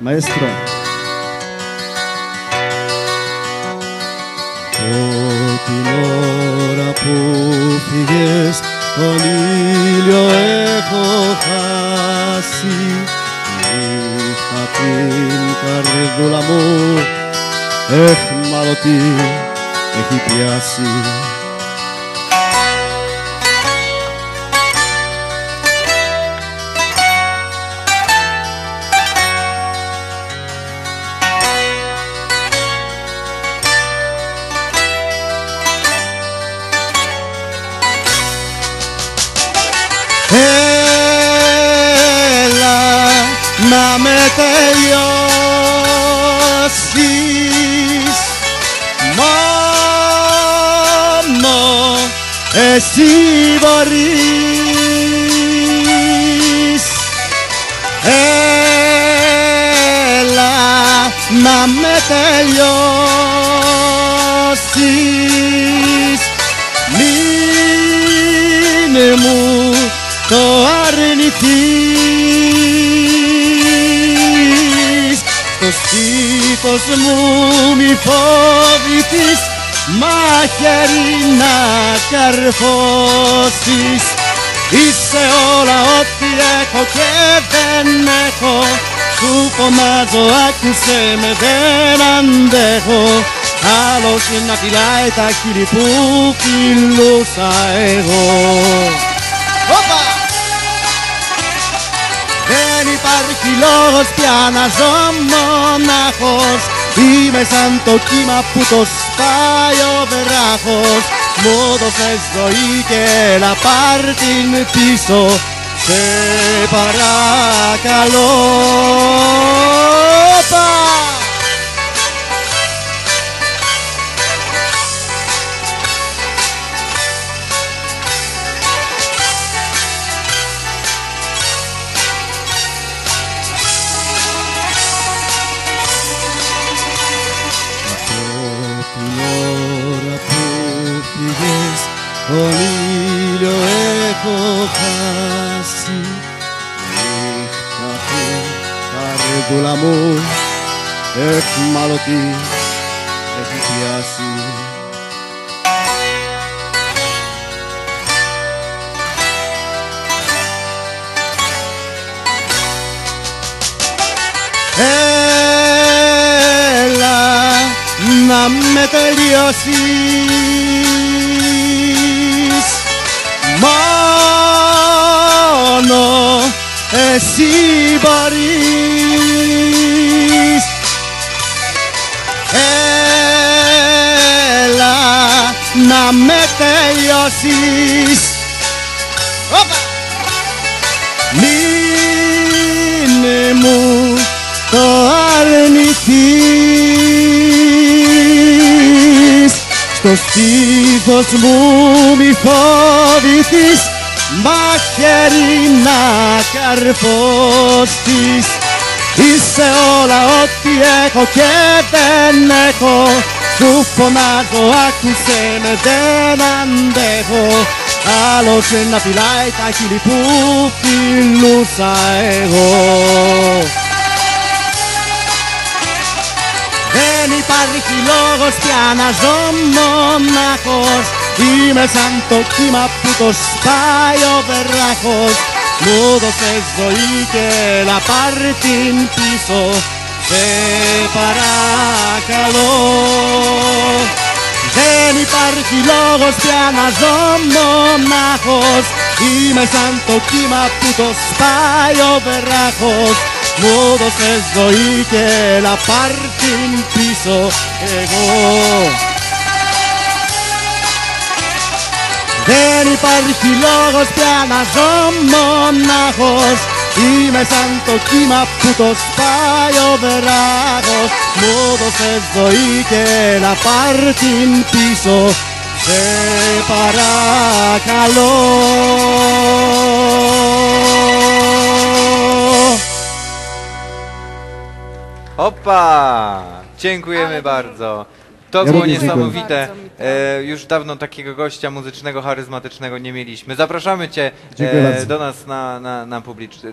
Maestro. Την ώρα που φύγες τον ήλιο έχω χάσει, νύχτα την καρδούλα μου εχμαλωτή έχει πιάσει. Έλα να με τελειώσεις, μόνο εσύ μπορείς. Έλα να με τελειώσεις, μην μου το αρνηθείς. Το στήθος μου μη φοβηθείς, μαχαίρι να καρφώσεις. Είσαι όλα ό,τι έχω και δεν έχω, σου φωνάζω άκουσε με δεν αντέχω. Άλλος να φυλάει τα χείλη που φιλούσα εγώ. Δεν υπάρχει λόγος πια να ζω μονάχος, είμαι σαν το κύμα που το σπάει ο βράχος. Μου δώσες ζωή και έλα πάρ' την πίσω, σε παρακαλώ. Την ώρα που φύγες τον ήλιο έχω χάσει, νύχτα την καρδούλα μου εχμαλωτή έχει πιάσει. Να με τελειώσεις, μόνο εσύ μπορείς. Έλα να με τελειώσεις, μην μου το αρνηθείς. Στο στήθος μου μη φοβηθείς, μαχαίρι να καρφώσεις. Είσαι όλα ό,τι έχω και δεν έχω, σου φωνάζω άκουσε με δεν αντέχω. Άλλος να φυλάει τα χείλη που φιλούσα εγώ. Δεν υπάρχει λόγος πια να ζω μονάχος, είμαι σαν το κύμα που το σπάει ο βράχος. Μου δώσες ζωή και έλα πάρ' την πίσω, σε παρακαλώ. Δεν υπάρχει λόγος πια να ζω μονάχος, είμαι σαν το κύμα που το σπάει ο βράχος. Μου δώσες ζωή και έλα πάρ' την πίσω εγώ. Δεν υπάρχει λόγος πια να ζω μονάχος, είμαι σαν το κύμα που το σπάει ο βράχος. Μου δώσες ζωή και έλα πάρ' την πίσω, σε παρακαλώ. Opa! Dziękujemy bardzo. To było niesamowite. Już dawno takiego gościa muzycznego, charyzmatycznego nie mieliśmy. Zapraszamy Cię do nas na publiczny.